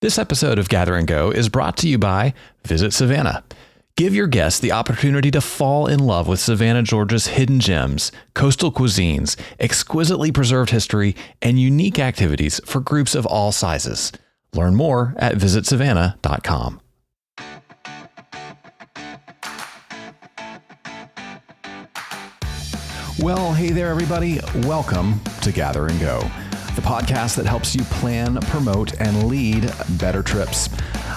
This episode of Gather and Go is brought to you by Visit Savannah. Give your guests the opportunity to fall in love with Savannah, Georgia's hidden gems, coastal cuisines, exquisitely preserved history, and unique activities for groups of all sizes. Learn more at visitsavannah.com. Well, hey there, everybody. Welcome to Gather and Go, the podcast that helps you plan, promote, and lead better trips.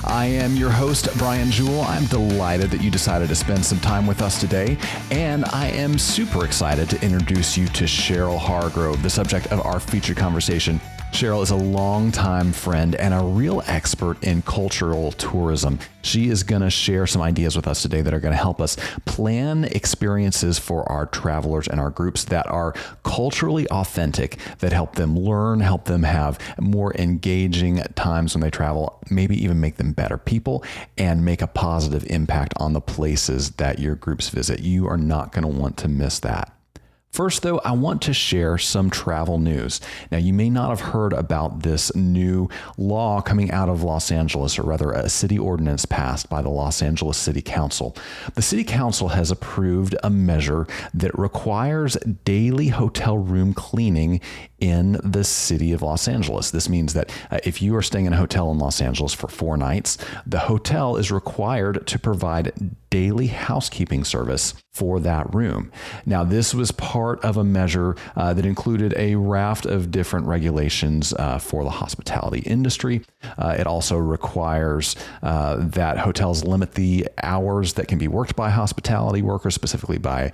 I am your host, Brian Jewell. I'm delighted that you decided to spend some time with us today, and I am super excited to introduce you to Cheryl Hargrove, the subject of our featured conversation. Cheryl is a longtime friend and a real expert in cultural tourism. She is going to share some ideas with us today that are going to help us plan experiences for our travelers and our groups that are culturally authentic, that help them learn, help them have more engaging times when they travel, maybe even make them better people and make a positive impact on the places that your groups visit. You are not going to want to miss that. First, though, I want to share some travel news. Now, you may not have heard about this new law coming out of Los Angeles, or rather a city ordinance passed by the Los Angeles City Council. The City Council has approved a measure that requires daily hotel room cleaning in the city of Los Angeles. This means that if you are staying in a hotel in Los Angeles for 4 nights, the hotel is required to provide daily housekeeping service for that room. Now, this was part of a measure that included a raft of different regulations for the hospitality industry. It also requires that hotels limit the hours that can be worked by hospitality workers, specifically by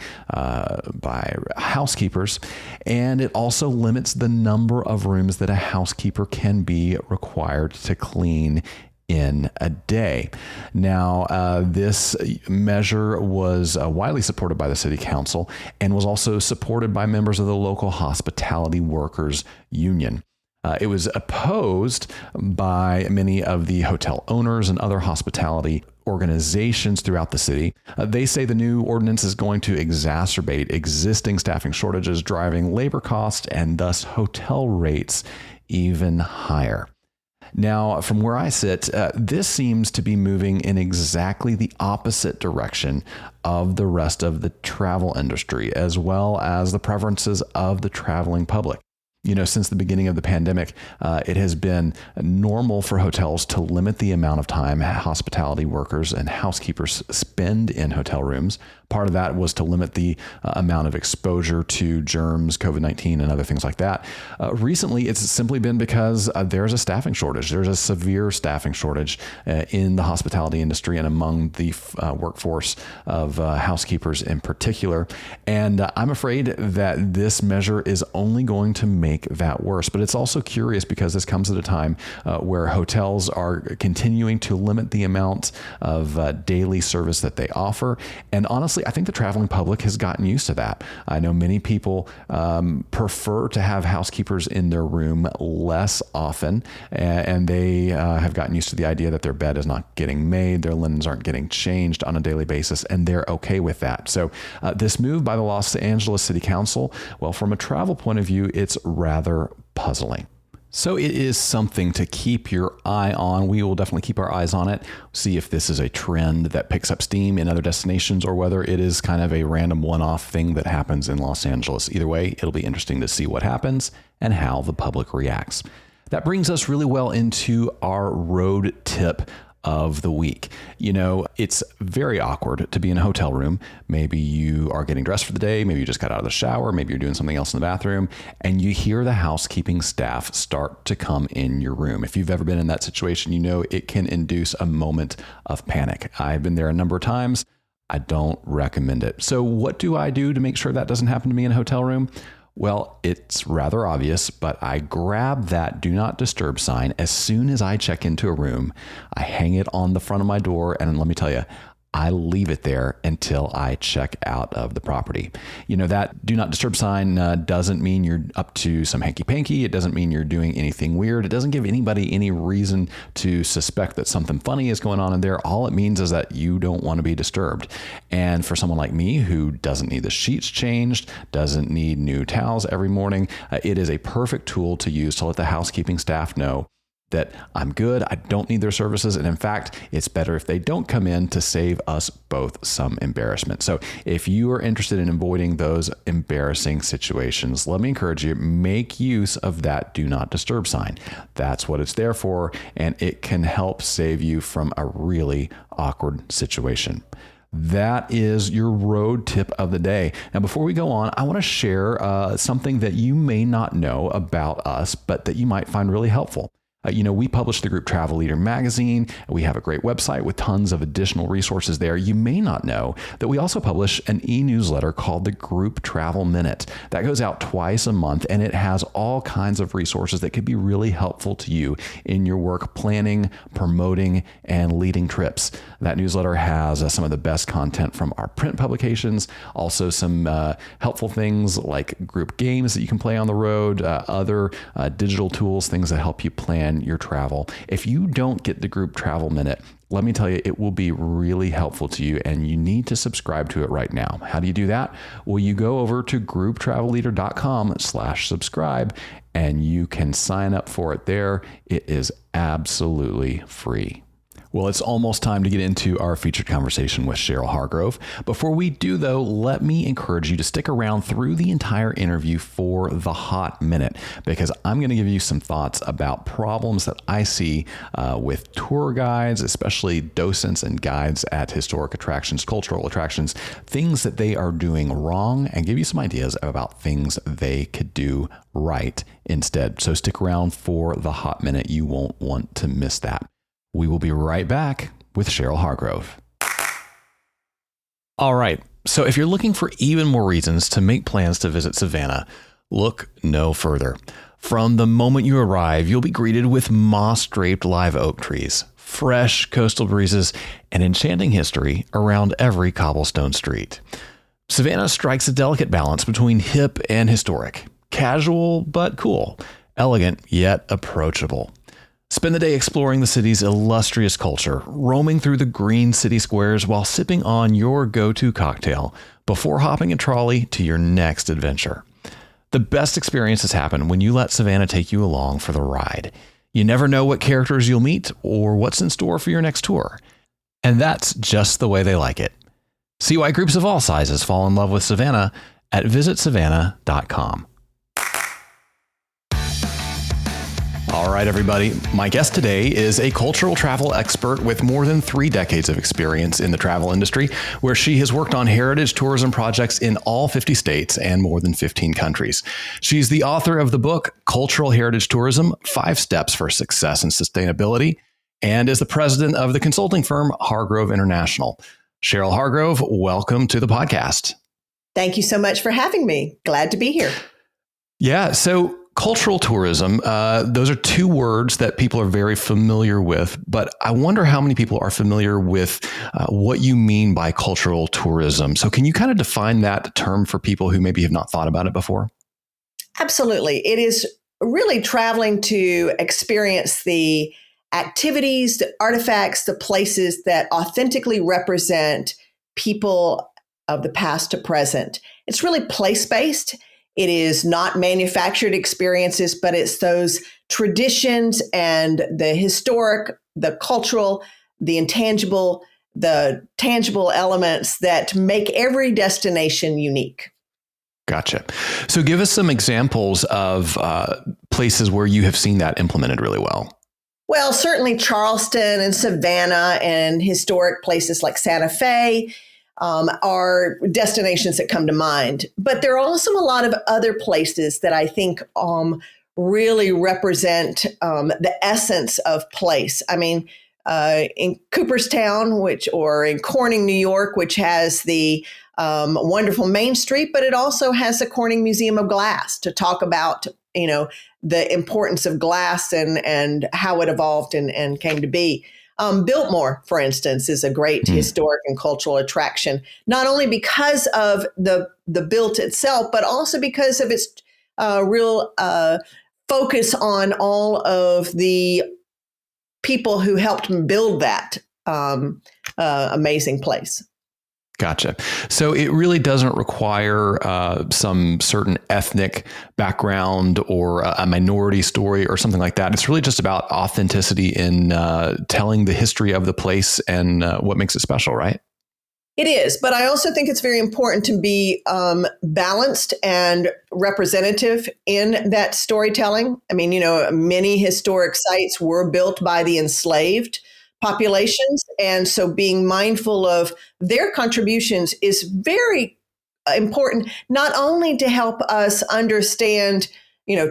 housekeepers. And it also limits the number of rooms that a housekeeper can be required to clean in a day. Now, this measure was widely supported by the City Council and was also supported by members of the local hospitality workers union. It was opposed by many of the hotel owners and other hospitality organizations throughout the city. They say the new ordinance is going to exacerbate existing staffing shortages, driving labor costs and thus hotel rates even higher. Now, from where I sit, this seems to be moving in exactly the opposite direction of the rest of the travel industry, as well as the preferences of the traveling public. You know, since the beginning of the pandemic, it has been normal for hotels to limit the amount of time hospitality workers and housekeepers spend in hotel rooms. Part of that was to limit the amount of exposure to germs, COVID-19, and other things like that. Recently, it's simply been because there's a staffing shortage. There's a severe staffing shortage in the hospitality industry and among the workforce of housekeepers in particular. And I'm afraid that this measure is only going to make that worse. But it's also curious because this comes at a time where hotels are continuing to limit the amount of daily service that they offer. And honestly, I think the traveling public has gotten used to that. I know many people prefer to have housekeepers in their room less often, and they have gotten used to the idea that their bed is not getting made, their linens aren't getting changed on a daily basis, and they're okay with that. So this move by the Los Angeles City Council, well, from a travel point of view, it's rather puzzling. So it is something to keep your eye on. We will definitely keep our eyes on it, see if this is a trend that picks up steam in other destinations or whether it is kind of a random one-off thing that happens in Los Angeles. Either way, it'll be interesting to see what happens and how the public reacts. That brings us really well into our road tip of the week. You know, it's very awkward to be in a hotel room. Maybe you are getting dressed for the day. Maybe you just got out of the shower. Maybe you're doing something else in the bathroom and you hear the housekeeping staff start to come in your room. If you've ever been in that situation, you know it can induce a moment of panic. I've been there a number of times. I don't recommend it. So what do I do to make sure that doesn't happen to me in a hotel room? Well, it's rather obvious, but I grab that do not disturb sign as soon as I check into a room. I hang it on the front of my door, and let me tell you, I leave it there until I check out of the property. You know, that do not disturb sign doesn't mean you're up to some hanky-panky. It doesn't mean you're doing anything weird. It doesn't give anybody any reason to suspect that something funny is going on in there. All it means is that you don't want to be disturbed. And for someone like me who doesn't need the sheets changed, doesn't need new towels every morning, it is a perfect tool to use to let the housekeeping staff know that I'm good, I don't need their services. And in fact, it's better if they don't come in to save us both some embarrassment. So if you are interested in avoiding those embarrassing situations, let me encourage you, make use of that do not disturb sign. That's what it's there for. And it can help save you from a really awkward situation. That is your road tip of the day. Now, before we go on, I want to share something that you may not know about us, but that you might find really helpful. We publish the Group Travel Leader magazine. We have a great website with tons of additional resources there. You may not know that we also publish an e-newsletter called the Group Travel Minute. That goes out twice a month, and it has all kinds of resources that could be really helpful to you in your work planning, promoting, and leading trips. That newsletter has some of the best content from our print publications, also some helpful things like group games that you can play on the road, other digital tools, things that help you plan your travel. If you don't get the Group Travel Minute, let me tell you, it will be really helpful to you, and you need to subscribe to it right now. How do you do that? Well, you go over to grouptravelleader.com/subscribe, and you can sign up for it there. It is absolutely free. Well, it's almost time to get into our featured conversation with Cheryl Hargrove. Before we do, though, let me encourage you to stick around through the entire interview for the hot minute, because I'm going to give you some thoughts about problems that I see with tour guides, especially docents and guides at historic attractions, cultural attractions, things that they are doing wrong, and give you some ideas about things they could do right instead. So stick around for the hot minute. You won't want to miss that. We will be right back with Cheryl Hargrove. All right. So if you're looking for even more reasons to make plans to visit Savannah, look no further. From the moment you arrive, you'll be greeted with moss-draped live oak trees, fresh coastal breezes, and enchanting history around every cobblestone street. Savannah strikes a delicate balance between hip and historic, casual but cool, elegant yet approachable. Spend the day exploring the city's illustrious culture, roaming through the green city squares while sipping on your go-to cocktail before hopping a trolley to your next adventure. The best experiences happen when you let Savannah take you along for the ride. You never know what characters you'll meet or what's in store for your next tour. And that's just the way they like it. See why groups of all sizes fall in love with Savannah at visitsavannah.com. All right, everybody. My guest today is a cultural travel expert with more than 3 decades of experience in the travel industry, where she has worked on heritage tourism projects in all 50 states and more than 15 countries. She's the author of the book, Cultural Heritage Tourism, 5 Steps for Success and Sustainability, and is the president of the consulting firm Hargrove International. Cheryl Hargrove, welcome to the podcast. Thank you so much for having me. Glad to be here. Yeah, so cultural tourism, those are 2 words that people are very familiar with, but I wonder how many people are familiar with what you mean by cultural tourism. So can you kind of define that term for people who maybe have not thought about it before? Absolutely. It is really traveling to experience the activities, the artifacts, the places that authentically represent people of the past to present. It's really place-based. It is not manufactured experiences, but it's those traditions and the historic, the cultural, the intangible, the tangible elements that make every destination unique. Gotcha. So give us some examples of places where you have seen that implemented really well. Well, certainly Charleston and Savannah and historic places like Santa Fe are destinations that come to mind. But there are also a lot of other places that I think really represent the essence of place. I mean, in Cooperstown, or in Corning, New York, which has the wonderful Main Street, but it also has the Corning Museum of Glass to talk about, the importance of glass and how it evolved and came to be. Biltmore, for instance, is a great historic and cultural attraction, not only because of the built itself, but also because of its real focus on all of the people who helped build that amazing place. Gotcha. So it really doesn't require some certain ethnic background or a minority story or something like that. It's really just about authenticity in telling the history of the place and what makes it special, right? It is, but I also think it's very important to be balanced and representative in that storytelling. I mean, many historic sites were built by the enslaved populations. And so being mindful of their contributions is very important, not only to help us understand,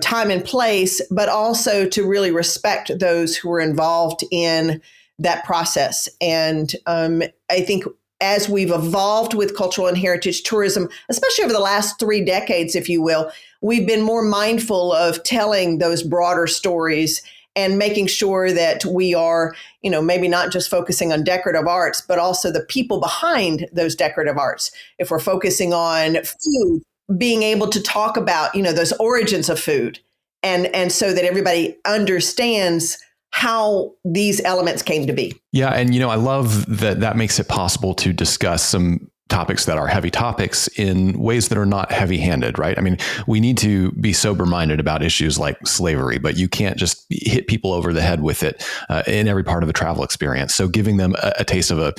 time and place, but also to really respect those who were involved in that process. And I think as we've evolved with cultural and heritage tourism, especially over the last 3 decades, if you will, we've been more mindful of telling those broader stories and making sure that we are, maybe not just focusing on decorative arts, but also the people behind those decorative arts. If we're focusing on food, being able to talk about, those origins of food and so that everybody understands how these elements came to be. Yeah. And, I love that makes it possible to discuss some topics that are heavy topics in ways that are not heavy-handed, right? I mean, we need to be sober-minded about issues like slavery, but you can't just hit people over the head with it in every part of a travel experience. So giving them a taste of a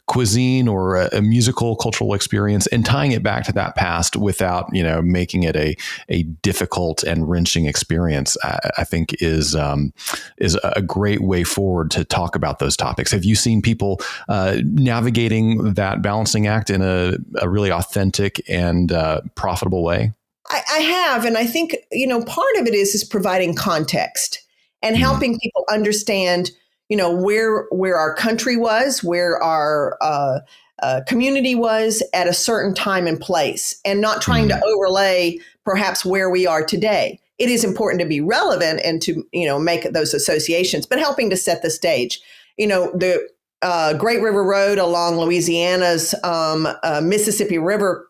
cuisine or a musical cultural experience and tying it back to that past without, making it a difficult and wrenching experience, I think is a great way forward to talk about those topics. Have you seen people navigating that balancing act in a really authentic and profitable way? I have. And I think, part of it is providing context and helping people understand, where our country was, where our community was at a certain time and place, and not trying to overlay perhaps where we are today. It is important to be relevant and to, make those associations, but helping to set the stage. The Great River Road along Louisiana's Mississippi River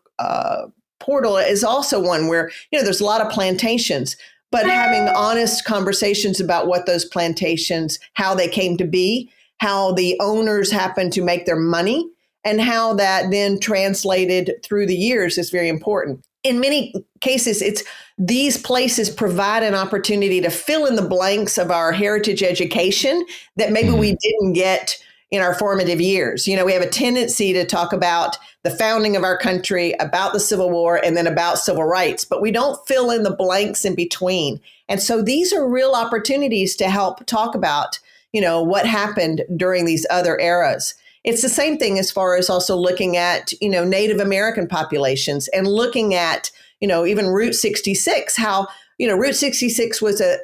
portal is also one where, there's a lot of plantations, but having honest conversations about what those plantations, how they came to be, how the owners happened to make their money, and how that then translated through the years is very important. In many cases, these places provide an opportunity to fill in the blanks of our heritage education that maybe we didn't get in our formative years. We have a tendency to talk about the founding of our country, about the Civil War, and then about civil rights, but we don't fill in the blanks in between. And so these are real opportunities to help talk about, what happened during these other eras. It's the same thing as far as also looking at, Native American populations and looking at, even Route 66, how, Route 66 was a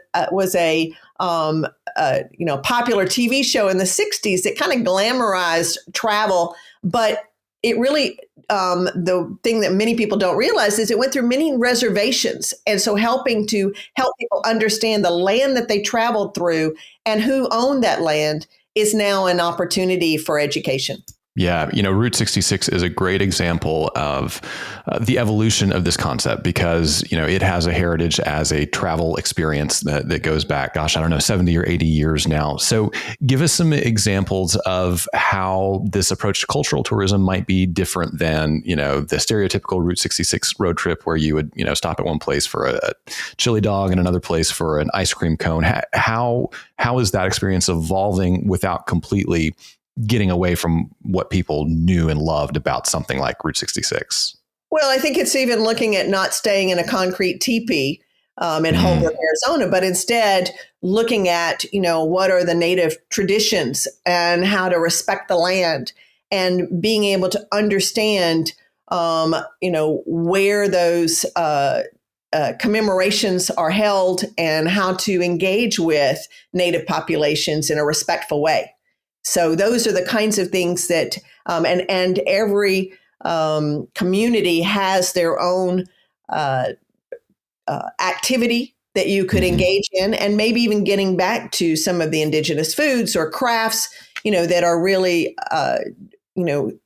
popular TV show in the 60s that kind of glamorized travel, but it really, the thing that many people don't realize is it went through many reservations. And so helping to help people understand the land that they traveled through and who owned that land is now an opportunity for education. Yeah, Route 66 is a great example of the evolution of this concept because, it has a heritage as a travel experience that goes back, 70 or 80 years now. So give us some examples of how this approach to cultural tourism might be different than, the stereotypical Route 66 road trip where you would, stop at one place for a chili dog and another place for an ice cream cone. How is that experience evolving without completely getting away from what people knew and loved about something like Route 66? Well, I think it's even looking at not staying in a concrete teepee in Holbrook, Arizona, but instead looking at, what are the native traditions and how to respect the land and being able to understand, where those commemorations are held and how to engage with native populations in a respectful way. So those are the kinds of things that, and every community has their own activity that you could engage in, and maybe even getting back to some of the indigenous foods or crafts, that are really,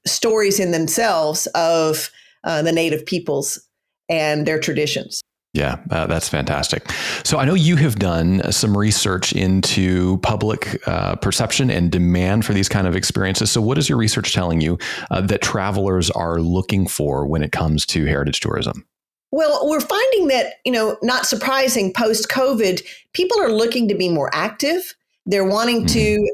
stories in themselves of the native peoples and their traditions. Yeah, that's fantastic. So I know you have done some research into public perception and demand for these kind of experiences. So what is your research telling you that travelers are looking for when it comes to heritage tourism? Well, we're finding that, not surprising, post-COVID, people are looking to be more active. They're wanting to,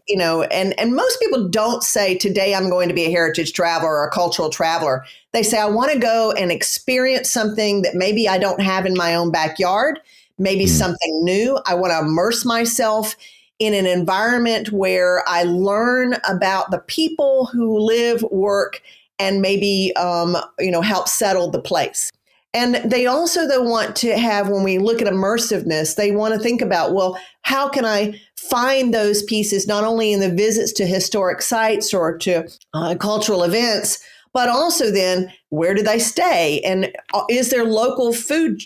and most people don't say, today I'm going to be a heritage traveler or a cultural traveler. They say, I want to go and experience something that maybe I don't have in my own backyard, maybe something new. I want to immerse myself in an environment where I learn about the people who live, work, and maybe, help settle the place. And they also, though, want to have, when we look at immersiveness, they want to think about, well, how can I find those pieces, not only in the visits to historic sites or to cultural events, but also then where do they stay? And is there local food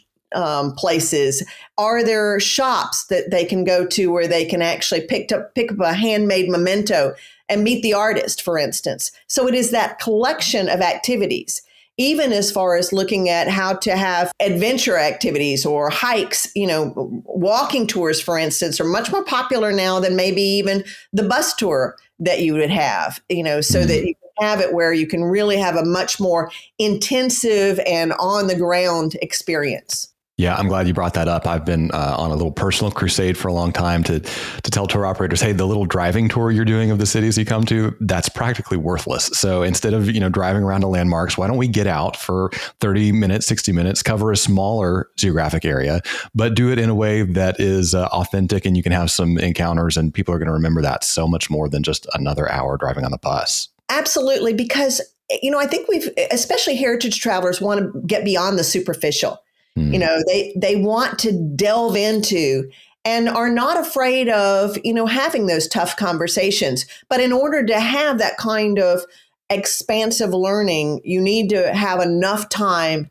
places? Are there shops that they can go to where they can actually pick up a handmade memento and meet the artist, for instance? So it is that collection of activities, even as far as looking at how to have adventure activities or hikes, walking tours, for instance, are much more popular now than maybe even the bus tour that you would have, so that you can have it where you can really have a much more intensive and on the ground experience. Yeah, I'm glad you brought that up. I've been on a little personal crusade for a long time to tell tour operators, hey, the little driving tour you're doing of the cities you come to, that's practically worthless. So instead of, driving around to landmarks, why don't we get out for 30 minutes, 60 minutes, cover a smaller geographic area, but do it in a way that is authentic, and you can have some encounters, and people are going to remember that so much more than just another hour driving on the bus. Absolutely. Because, I think especially heritage travelers, want to get beyond the superficial. They want to delve into and are not afraid of, having those tough conversations. But in order to have that kind of expansive learning, you need to have enough time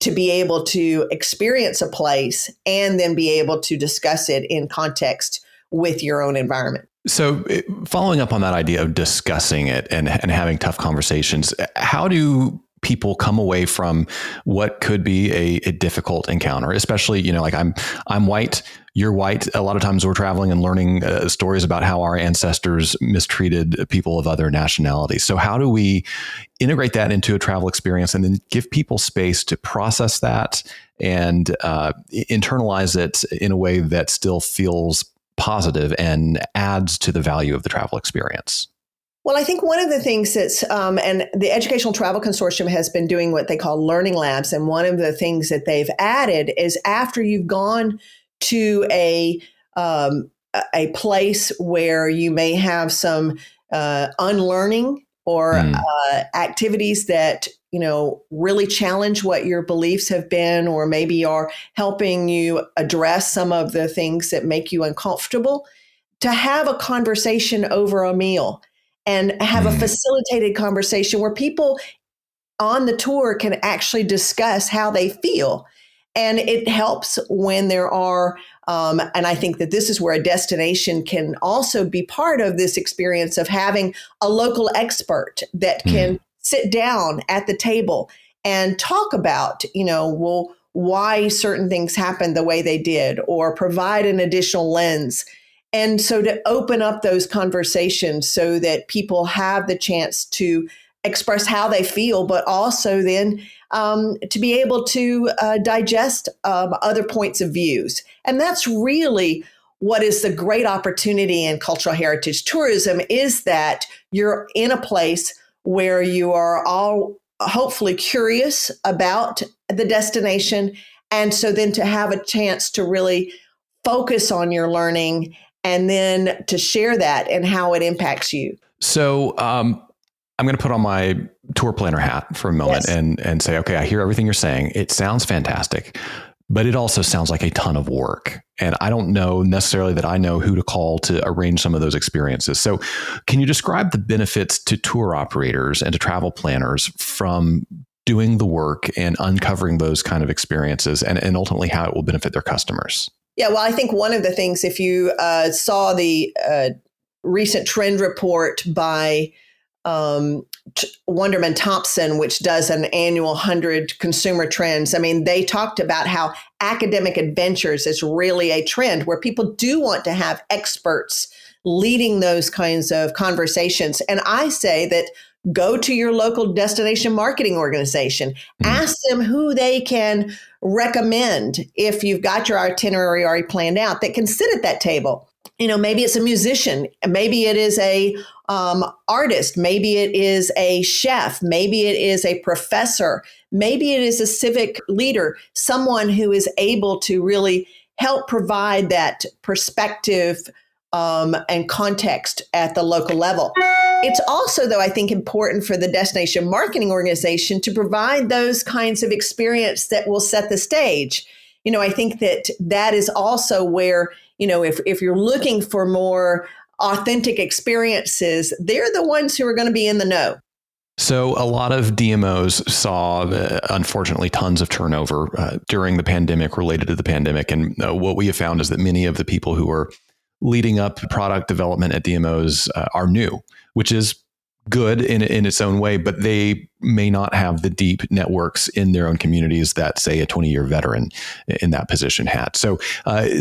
to be able to experience a place and then be able to discuss it in context with your own environment. So following up on that idea of discussing it and having tough conversations, how do people come away from what could be a difficult encounter, especially, like I'm white, you're white. A lot of times we're traveling and learning stories about how our ancestors mistreated people of other nationalities. So how do we integrate that into a travel experience and then give people space to process that and internalize it in a way that still feels positive and adds to the value of the travel experience? Well, I think one of the things that's, and the Educational Travel Consortium has been doing what they call learning labs. And one of the things that they've added is after you've gone to a place where you may have some unlearning or activities that, really challenge what your beliefs have been, or maybe are helping you address some of the things that make you uncomfortable, to have a conversation over a meal and have a facilitated conversation where people on the tour can actually discuss how they feel. And it helps when there are, and I think that this is where a destination can also be part of this experience of having a local expert that can sit down at the table and talk about, why certain things happened the way they did, or provide an additional lens. And so to open up those conversations so that people have the chance to express how they feel, but also then to be able to digest other points of views. And that's really what is the great opportunity in cultural heritage tourism, is that you're in a place where you are all hopefully curious about the destination. And so then to have a chance to really focus on your learning and then to share that and how it impacts you. So I'm going to put on my tour planner hat for a moment and say, okay, I hear everything you're saying. It sounds fantastic, but it also sounds like a ton of work. And I don't know necessarily that I know who to call to arrange some of those experiences. So can you describe the benefits to tour operators and to travel planners from doing the work and uncovering those kind of experiences, and ultimately how it will benefit their customers? Yeah, well, I think one of the things, if you saw the recent trend report by Wonderman Thompson, which does an annual 100 consumer trends. I mean, they talked about how academic adventures is really a trend where people do want to have experts leading those kinds of conversations. And I say that go to your local destination marketing organization, ask them who they can recommend if you've got your itinerary already planned out that can sit at that table. Maybe it's a musician, maybe it is a artist, maybe it is a chef, maybe it is a professor, maybe it is a civic leader, someone who is able to really help provide that perspective and context at the local level. It's also, though, I think important for the destination marketing organization to provide those kinds of experience that will set the stage. I think that is also where, if you're looking for more authentic experiences, they're the ones who are going to be in the know. So a lot of DMOs saw, unfortunately, tons of turnover during the pandemic, related to the pandemic. And what we have found is that many of the people who are leading up product development at DMOs are new, which is good in its own way, but they may not have the deep networks in their own communities that, say, a 20-year veteran in that position had. So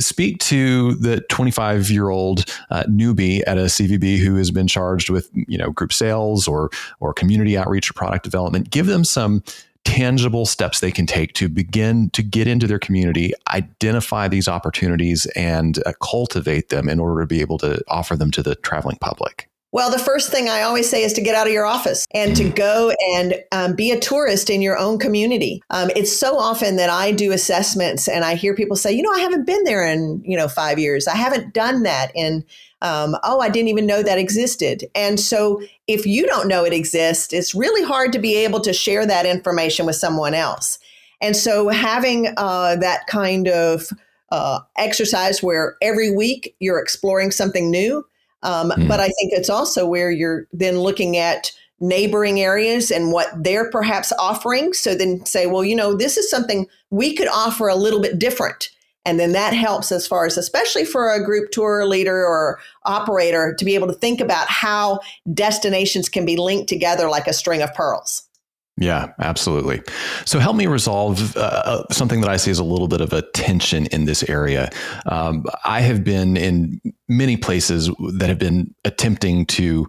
speak to the 25-year-old newbie at a CVB who has been charged with, group sales or community outreach or product development. Give them some tangible steps they can take to begin to get into their community, identify these opportunities, and cultivate them in order to be able to offer them to the traveling public. Well, the first thing I always say is to get out of your office and to go and be a tourist in your own community. It's so often that I do assessments and I hear people say, I haven't been there in, 5 years. I haven't done that in, I didn't even know that existed. And so if you don't know it exists, it's really hard to be able to share that information with someone else. And so having that kind of exercise where every week you're exploring something new. But I think it's also where you're then looking at neighboring areas and what they're perhaps offering. So then say, well, this is something we could offer a little bit different. And then that helps as far as, especially for a group tour leader or operator, to be able to think about how destinations can be linked together like a string of pearls. Yeah, absolutely. So help me resolve something that I see as a little bit of a tension in this area. I have been in many places that have been attempting to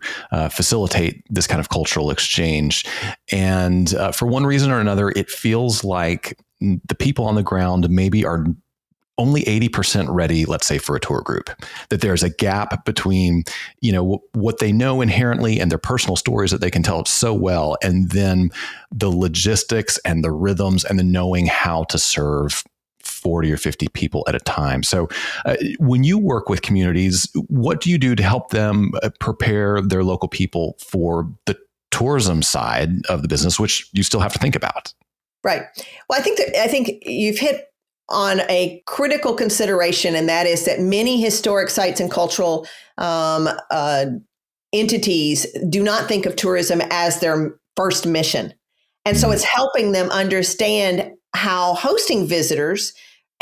facilitate this kind of cultural exchange. And for one reason or another, it feels like the people on the ground maybe are only 80% ready, let's say, for a tour group, that there's a gap between, what they know inherently and their personal stories that they can tell so well, and then the logistics and the rhythms and the knowing how to serve 40 or 50 people at a time. So when you work with communities, what do you do to help them prepare their local people for the tourism side of the business, which you still have to think about? Right. Well, I think you've hit on a critical consideration, and that is that many historic sites and cultural entities do not think of tourism as their first mission. And so it's helping them understand how hosting visitors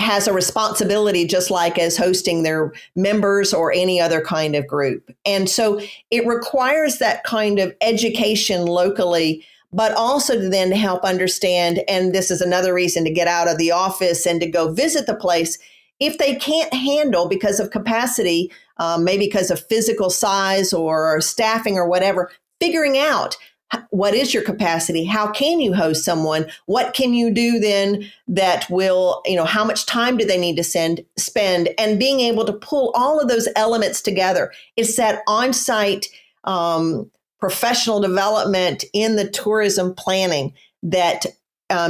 has a responsibility, just like as hosting their members or any other kind of group. And so it requires that kind of education locally, but also to then help understand, and this is another reason to get out of the office and to go visit the place, if they can't handle because of capacity, maybe because of physical size or staffing or whatever, figuring out what is your capacity, how can you host someone, what can you do then that will, how much time do they need to spend, and being able to pull all of those elements together. It's that on-site professional development in the tourism planning that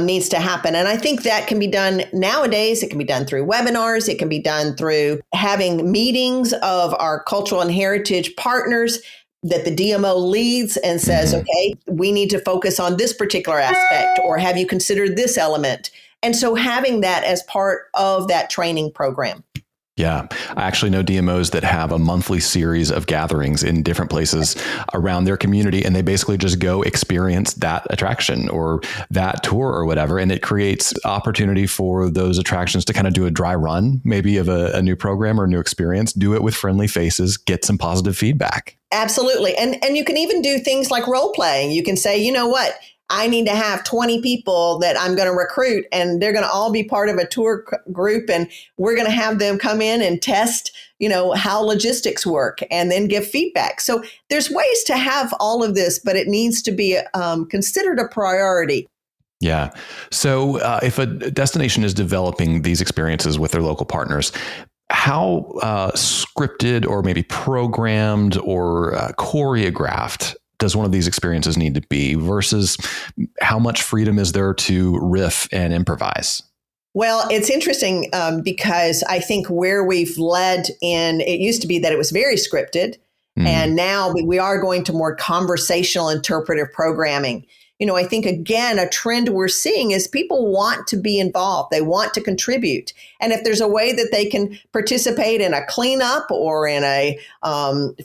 needs to happen. And I think that can be done nowadays. It can be done through webinars. It can be done through having meetings of our cultural and heritage partners that the DMO leads and says, okay, we need to focus on this particular aspect, or have you considered this element? And so having that as part of that training program. Yeah, I actually know DMOs that have a monthly series of gatherings in different places around their community, and they basically just go experience that attraction or that tour or whatever. And it creates opportunity for those attractions to kind of do a dry run, maybe of a new program or a new experience, do it with friendly faces, get some positive feedback. Absolutely. And you can even do things like role playing. You can say, you know what? I need to have 20 people that I'm going to recruit, and they're going to all be part of a tour group, and we're going to have them come in and test, how logistics work and then give feedback. So there's ways to have all of this, but it needs to be considered a priority. Yeah. So if a destination is developing these experiences with their local partners, how scripted or maybe programmed or choreographed does one of these experiences need to be versus how much freedom is there to riff and improvise? Well, it's interesting because I think where we've led in, it used to be that it was very scripted, and now we are going to more conversational interpretive programming. I think, again, a trend we're seeing is people want to be involved. They want to contribute. And if there's a way that they can participate in a cleanup or in a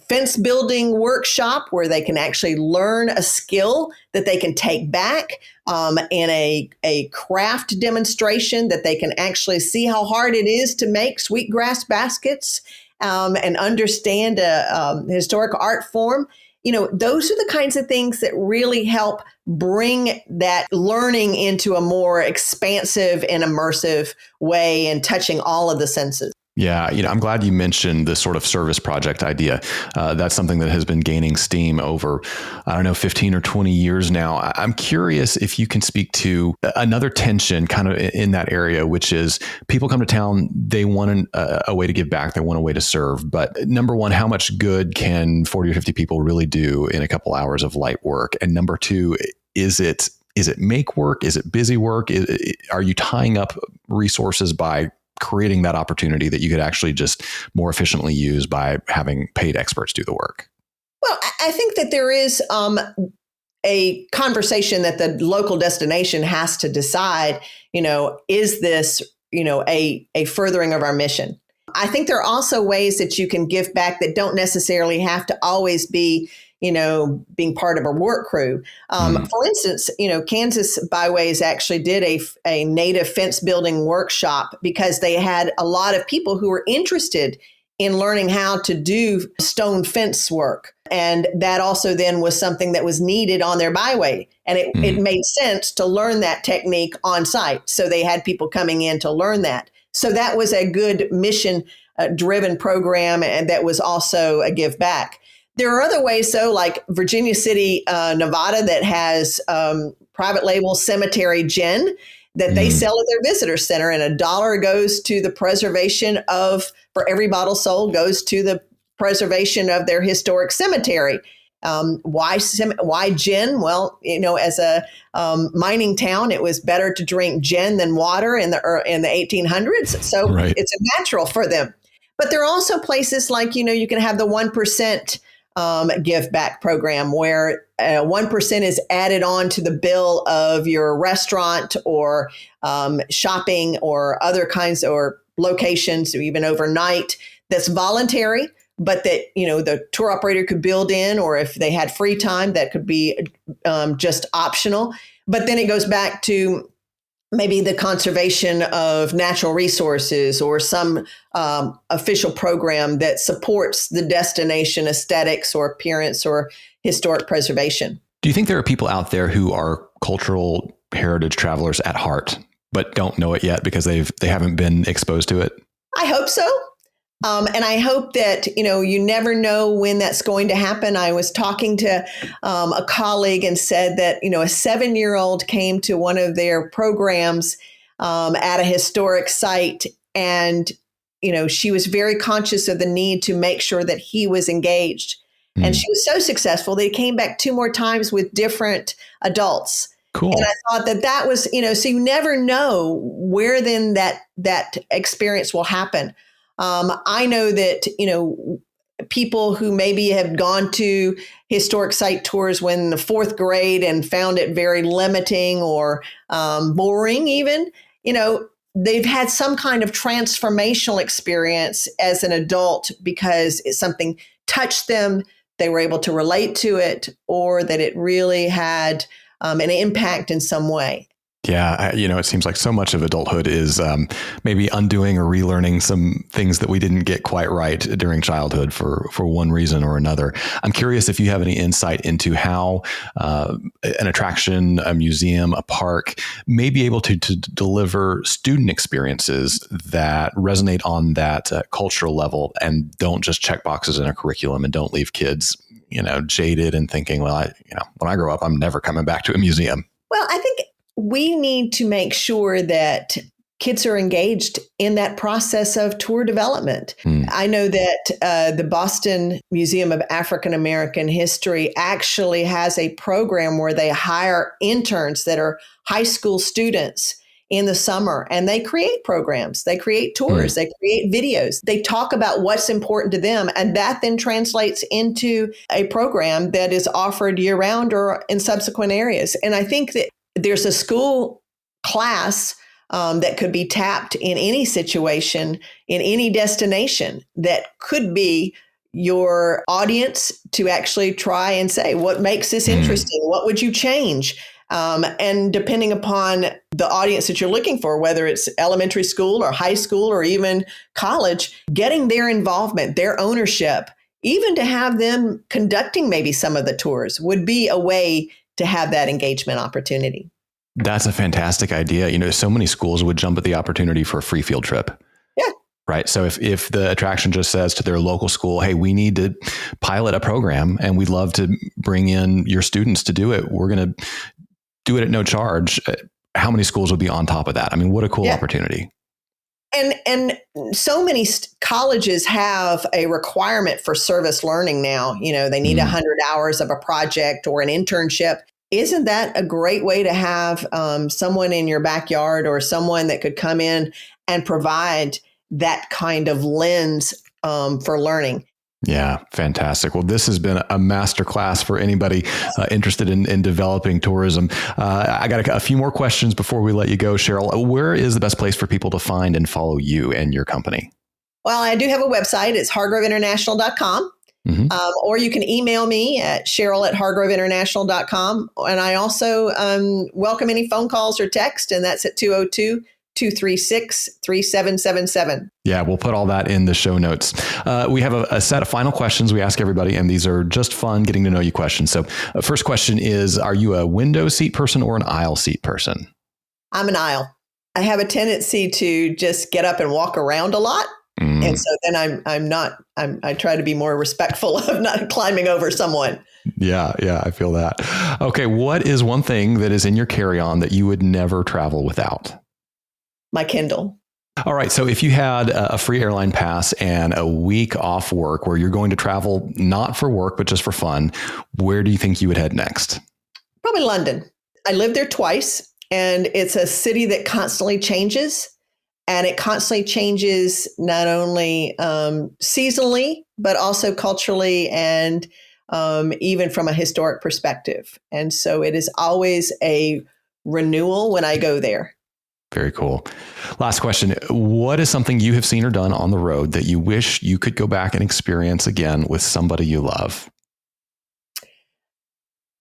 fence building workshop where they can actually learn a skill that they can take back, in a craft demonstration that they can actually see how hard it is to make sweetgrass baskets, and understand a historic art form. Those are the kinds of things that really help bring that learning into a more expansive and immersive way and touching all of the senses. Yeah, I'm glad you mentioned the sort of service project idea. That's something that has been gaining steam over, 15 or 20 years now. I'm curious if you can speak to another tension kind of in that area, which is people come to town, they want a way to give back, they want a way to serve. But number one, how much good can 40 or 50 people really do in a couple hours of light work? And number two, is it make work? Is it busy work? Are you tying up resources by creating that opportunity that you could actually just more efficiently use by having paid experts do the work? Well, I think that there is a conversation that the local destination has to decide, is this, a furthering of our mission? I think there are also ways that you can give back that don't necessarily have to always be, being part of a work crew. For instance, Kansas Byways actually did a native fence building workshop because they had a lot of people who were interested in learning how to do stone fence work. And that also then was something that was needed on their byway. And it made sense to learn that technique on site. So they had people coming in to learn that. So that was a good mission driven program, and that was also a give back. There are other ways, though, like Virginia City, Nevada, that has private label cemetery gin that they sell at their visitor center, and $1 goes to the preservation for every bottle sold goes to the preservation of their historic cemetery. Why gin? Well, as a mining town, it was better to drink gin than water in the 1800s. So It's a natural for them. But there are also places like, you can have the 1% give back program where 1% is added on to the bill of your restaurant or shopping or other kinds or locations, or even overnight, that's voluntary, but that, the tour operator could build in, or if they had free time, that could be just optional. But then it goes back to maybe the conservation of natural resources or some official program that supports the destination aesthetics or appearance or historic preservation. Do you think there are people out there who are cultural heritage travelers at heart, but don't know it yet because they haven't been exposed to it? I hope so. And I hope that, you never know when that's going to happen. I was talking to a colleague and said that, a 7-year-old came to one of their programs at a historic site. And, she was very conscious of the need to make sure that he was engaged. And she was so successful that he came back 2 more times with different adults. Cool. And I thought that was, so you never know where then that experience will happen. I know that, people who maybe have gone to historic site tours when in the 4th grade and found it very limiting or boring even, they've had some kind of transformational experience as an adult because something touched them, they were able to relate to it, or that it really had an impact in some way. Yeah, it seems like so much of adulthood is maybe undoing or relearning some things that we didn't get quite right during childhood for one reason or another. I'm curious if you have any insight into how an attraction, a museum, a park may be able to deliver student experiences that resonate on that cultural level and don't just check boxes in a curriculum and don't leave kids, jaded and thinking, well, when I grow up, I'm never coming back to a museum. Well, I think we need to make sure that kids are engaged in that process of tour development. I know that the Boston Museum of African American History actually has a program where they hire interns that are high school students in the summer, and they create programs, they create tours, they create videos, they talk about what's important to them, and that then translates into a program that is offered year round or in subsequent areas. And I think that there's a school class that could be tapped in any situation, in any destination, that could be your audience to actually try and say, what makes this interesting? What would you change? And depending upon the audience that you're looking for, whether it's elementary school or high school or even college, getting their involvement, their ownership, even to have them conducting maybe some of the tours would be a way to have that engagement opportunity. That's a fantastic idea. So many schools would jump at the opportunity for a free field trip. Yeah. Right. So if the attraction just says to their local school, hey, we need to pilot a program and we'd love to bring in your students to do it, we're going to do it at no charge. How many schools would be on top of that? I mean, what a cool opportunity. And so many colleges have a requirement for service learning now. They need 100 hours of a project or an internship. Isn't that a great way to have someone in your backyard or someone that could come in and provide that kind of lens for learning? Yeah, fantastic. Well, this has been a masterclass for anybody interested in developing tourism. I got a few more questions before we let you go, Cheryl. Where is the best place for people to find and follow you and your company? Well, I do have a website. It's hargroveinternational.com. Or you can email me at cheryl@hargroveinternational.com. And I also welcome any phone calls or text, and that's at 202-236-3777. Yeah, we'll put all that in the show notes. We have a set of final questions we ask everybody, and these are just fun getting to know you questions. So first question is, are you a window seat person or an aisle seat person? I'm an aisle. I have a tendency to just get up and walk around a lot. And so then I try to be more respectful of not climbing over someone. Yeah, I feel that. Okay, what is one thing that is in your carry-on that you would never travel without? My Kindle. All right, so if you had a free airline pass and a week off work where you're going to travel not for work, but just for fun, where do you think you would head next? Probably London. I lived there twice, and it's a city that constantly changes. And it constantly changes not only seasonally, but also culturally and even from a historic perspective. And so it is always a renewal when I go there. Very cool. Last question. What is something you have seen or done on the road that you wish you could go back and experience again with somebody you love?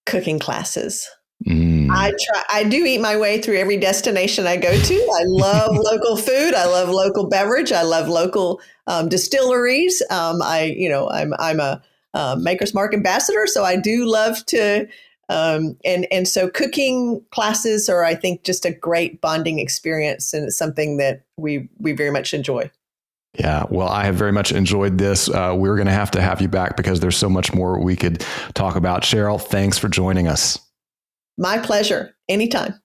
Cooking classes. I do eat my way through every destination I go to. I love local food. I love local beverage. I love local distilleries. I'm a Maker's Mark ambassador, so I do love to. And so cooking classes are, I think, just a great bonding experience, and it's something that we very much enjoy. Yeah, well, I have very much enjoyed this. We're going to have you back because there's so much more we could talk about. Cheryl, thanks for joining us. My pleasure. Anytime.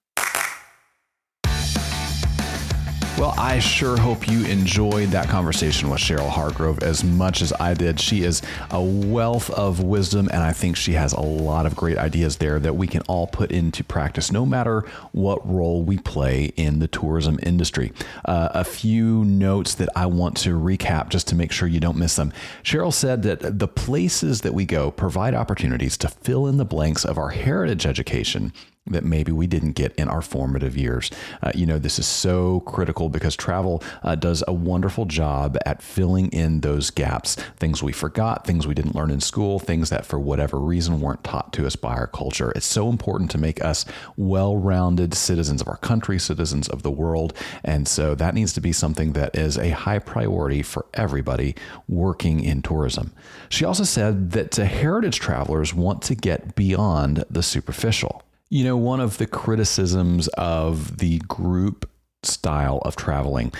Well, I sure hope you enjoyed that conversation with Cheryl Hargrove as much as I did. She is a wealth of wisdom, and I think she has a lot of great ideas there that we can all put into practice, no matter what role we play in the tourism industry. A few notes that I want to recap just to make sure you don't miss them. Cheryl said that the places that we go provide opportunities to fill in the blanks of our heritage education that maybe we didn't get in our formative years. This is so critical because travel does a wonderful job at filling in those gaps, things we forgot, things we didn't learn in school, things that for whatever reason weren't taught to us by our culture. It's so important to make us well-rounded citizens of our country, citizens of the world. And so that needs to be something that is a high priority for everybody working in tourism. She also said that heritage travelers want to get beyond the superficial. One of the criticisms of the group style of traveling,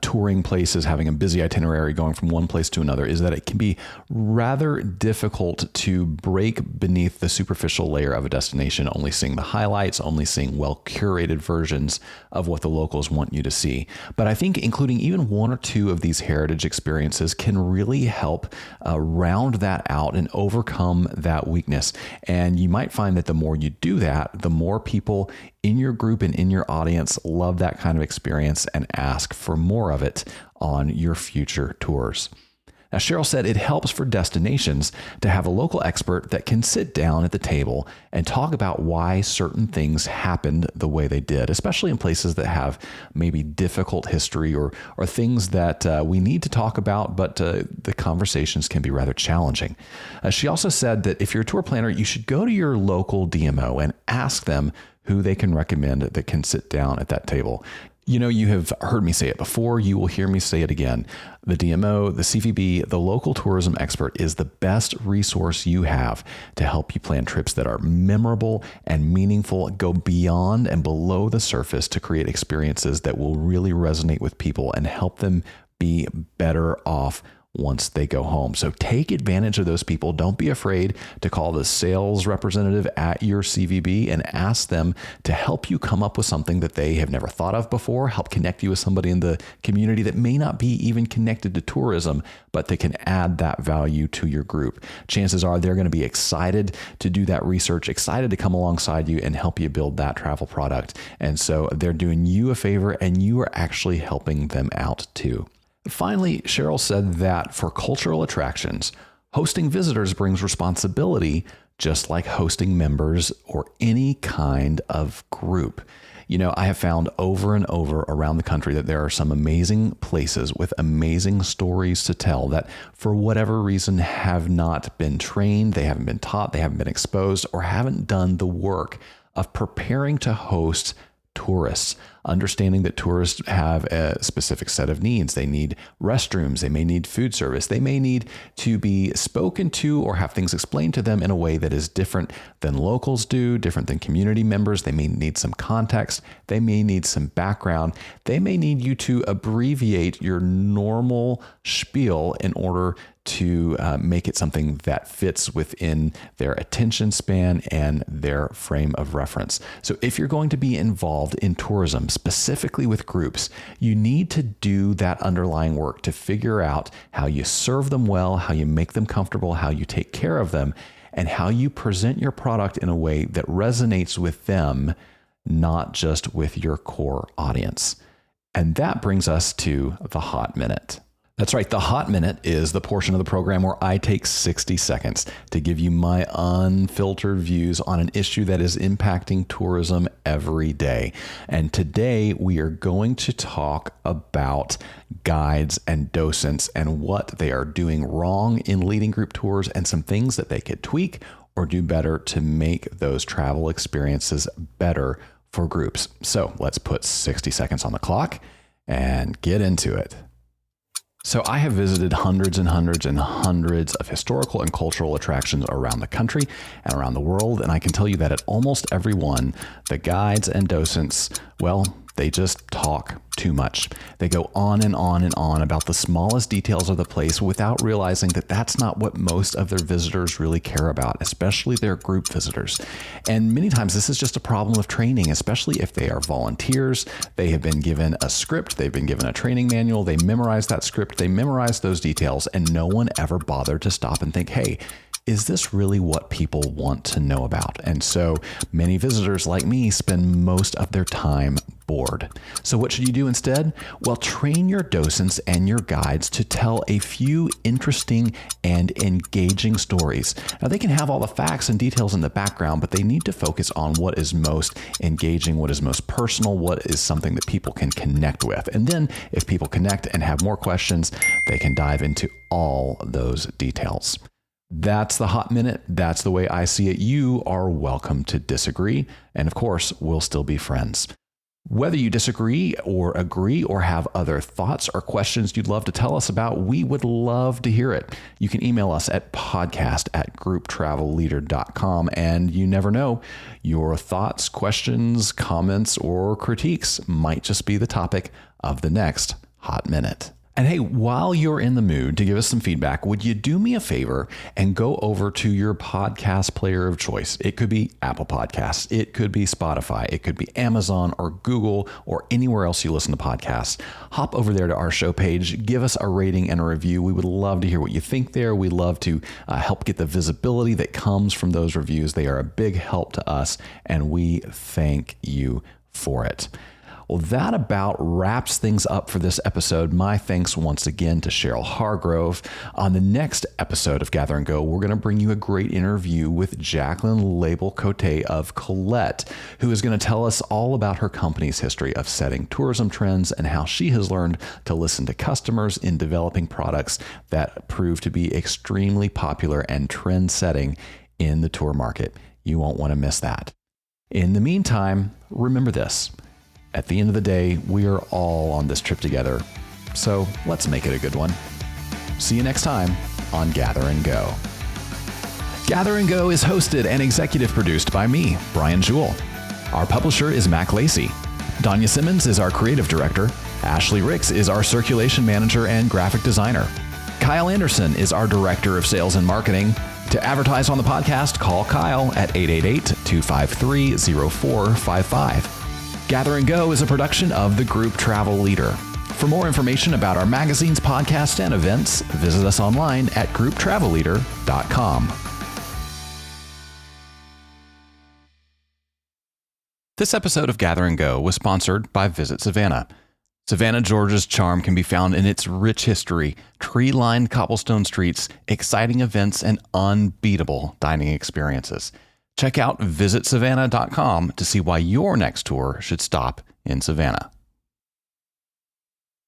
touring places, having a busy itinerary, going from one place to another, is that it can be rather difficult to break beneath the superficial layer of a destination, only seeing the highlights, only seeing well-curated versions of what the locals want you to see. But I think including even one or two of these heritage experiences can really help round that out and overcome that weakness. And you might find that the more you do that, the more people in your group and in your audience love that kind of experience and ask for more of it on your future tours. Now, Cheryl said it helps for destinations to have a local expert that can sit down at the table and talk about why certain things happened the way they did, especially in places that have maybe difficult history or things that we need to talk about, but the conversations can be rather challenging. She also said that if you're a tour planner, you should go to your local DMO and ask them who they can recommend that can sit down at that table. You have heard me say it before. You will hear me say it again. The DMO, the CVB, the local tourism expert is the best resource you have to help you plan trips that are memorable and meaningful, go beyond and below the surface to create experiences that will really resonate with people and help them be better off once they go home. So take advantage of those people. Don't be afraid to call the sales representative at your CVB and ask them to help you come up with something that they have never thought of before, help connect you with somebody in the community that may not be even connected to tourism, but they can add that value to your group. Chances are they're going to be excited to do that research, excited to come alongside you and help you build that travel product. And so they're doing you a favor and you are actually helping them out too. Finally, Cheryl said that for cultural attractions, hosting visitors brings responsibility, just like hosting members or any kind of group. I have found over and over around the country that there are some amazing places with amazing stories to tell that for whatever reason have not been trained, they haven't been taught, they haven't been exposed, or haven't done the work of preparing to host tourists, understanding that tourists have a specific set of needs. They need restrooms. They may need food service. They may need to be spoken to or have things explained to them in a way that is different than locals do, different than community members. They may need some context. They may need some background. They may need you to abbreviate your normal spiel in order to make it something that fits within their attention span and their frame of reference. So if you're going to be involved in tourism, specifically with groups, you need to do that underlying work to figure out how you serve them well, how you make them comfortable, how you take care of them, and how you present your product in a way that resonates with them, not just with your core audience. And that brings us to the Hot Minute. That's right. The Hot Minute is the portion of the program where I take 60 seconds to give you my unfiltered views on an issue that is impacting tourism every day. And today we are going to talk about guides and docents and what they are doing wrong in leading group tours and some things that they could tweak or do better to make those travel experiences better for groups. So let's put 60 seconds on the clock and get into it. So I have visited hundreds and hundreds and hundreds of historical and cultural attractions around the country and around the world. And I can tell you that at almost every one, the guides and docents, well, they just talk too much. They go on and on and on about the smallest details of the place without realizing that that's not what most of their visitors really care about, especially their group visitors. And many times this is just a problem of training, especially if they are volunteers. They have been given a script, they've been given a training manual, they memorize that script, they memorize those details, and no one ever bothered to stop and think, hey, is this really what people want to know about? And so many visitors like me spend most of their time bored. So what should you do instead? Well, train your docents and your guides to tell a few interesting and engaging stories. Now, they can have all the facts and details in the background, but they need to focus on what is most engaging, what is most personal, what is something that people can connect with. And then if people connect and have more questions, they can dive into all those details. That's the Hot Minute. That's the way I see it. You are welcome to disagree. And of course, we'll still be friends. Whether you disagree or agree or have other thoughts or questions you'd love to tell us about, we would love to hear it. You can email us at podcast@grouptravelleader.com. And you never know, your thoughts, questions, comments, or critiques might just be the topic of the next Hot Minute. And hey, while you're in the mood to give us some feedback, would you do me a favor and go over to your podcast player of choice? It could be Apple Podcasts, it could be Spotify, it could be Amazon or Google or anywhere else you listen to podcasts. Hop over there to our show page, give us a rating and a review. We would love to hear what you think there. We love to help get the visibility that comes from those reviews. They are a big help to us, and we thank you for it. Well, that about wraps things up for this episode. My thanks once again to Cheryl Hargrove. On the next episode of Gather and Go, we're going to bring you a great interview with Jacqueline Label-Cote of Colette, who is going to tell us all about her company's history of setting tourism trends and how she has learned to listen to customers in developing products that prove to be extremely popular and trend-setting in the tour market. You won't want to miss that. In the meantime, remember this. At the end of the day, we are all on this trip together, so let's make it a good one. See you next time on Gather and Go. Gather and Go is hosted and executive produced by me, Brian Jewell. Our publisher is Mac Lacey. Danya Simmons is our creative director. Ashley Ricks is our circulation manager and graphic designer. Kyle Anderson is our director of sales and marketing. To advertise on the podcast, call Kyle at 888-253-0455. Gather and Go is a production of the Group Travel Leader. For more information about our magazines, podcasts, and events, visit us online at grouptravelleader.com. This episode of Gather and Go was sponsored by Visit Savannah. Savannah, Georgia's charm can be found in its rich history, tree-lined cobblestone streets, exciting events, and unbeatable dining experiences. Check out visitsavannah.com to see why your next tour should stop in Savannah.